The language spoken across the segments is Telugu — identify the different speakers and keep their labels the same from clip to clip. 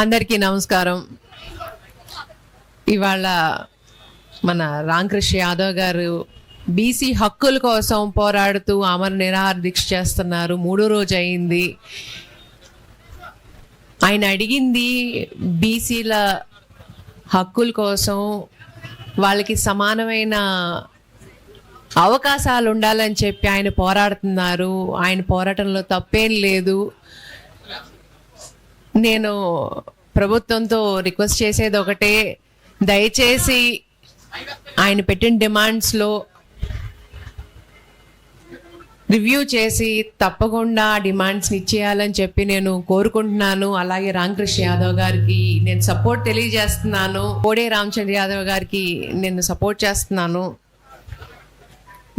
Speaker 1: అందరికీ నమస్కారం. ఇవాళ మన రామకృష్ణ యాదవ్ గారు బీసీ హక్కుల కోసం పోరాడుతూ అమర నిరాహార దీక్ష చేస్తున్నారు. 3వ రోజు అయింది. ఆయన అడిగింది బీసీల హక్కుల కోసం, వాళ్ళకి సమానమైన అవకాశాలు ఉండాలని చెప్పి ఆయన పోరాడుతున్నారు. ఆయన పోరాటంలో తప్పేం లేదు. నేను ప్రభుత్వంతో రిక్వెస్ట్ చేసేది ఒకటే, దయచేసి ఆయన పెట్టిన డిమాండ్స్లో రివ్యూ చేసి తప్పకుండా డిమాండ్స్ని ఇచ్చేయాలని చెప్పి నేను కోరుకుంటున్నాను. అలాగే రామకృష్ణ యాదవ్ గారికి నేను సపోర్ట్ తెలియజేస్తున్నాను. కోడే రామచంద్ర యాదవ్ గారికి నేను సపోర్ట్ చేస్తున్నాను.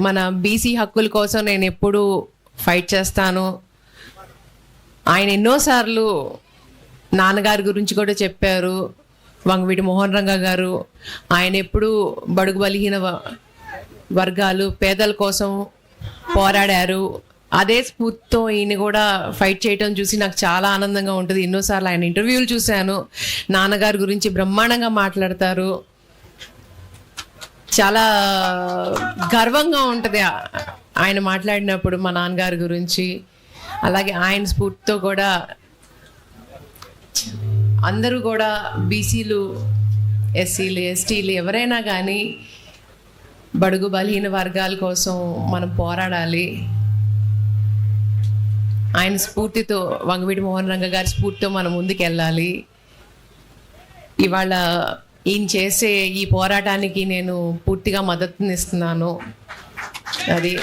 Speaker 1: మన బీసీ హక్కుల కోసం నేను ఎప్పుడూ ఫైట్ చేస్తాను. ఆయన ఎన్నోసార్లు నాన్నగారి గురించి కూడా చెప్పారు, వంగవీటి మోహన్ రంగ గారు. ఆయన ఎప్పుడు బడుగు బలహీన వర్గాలు, పేదల కోసం పోరాడారు. అదే స్ఫూర్తితో ఈయన కూడా ఫైట్ చేయటం చూసి నాకు చాలా ఆనందంగా ఉంటుంది. ఎన్నోసార్లు ఆయన ఇంటర్వ్యూలు చూశాను. నాన్నగారి గురించి బ్రహ్మాండంగా మాట్లాడతారు. చాలా గర్వంగా ఉంటుంది ఆయన మాట్లాడినప్పుడు మా నాన్నగారి గురించి. అలాగే ఆయన స్ఫూర్తితో కూడా అందరూ కూడా బీసీలు, ఎస్సీలు, ఎస్టీలు ఎవరైనా కానీ బడుగు బలహీన వర్గాల కోసం మనం పోరాడాలి. ఆయన స్ఫూర్తితో, వంగవీటి మోహన్ రంగ గారి స్ఫూర్తితో మనం ముందుకెళ్ళాలి. ఇవాళ ఈయన చేసే ఈ పోరాటానికి నేను పూర్తిగా మద్దతునిస్తున్నాను. అది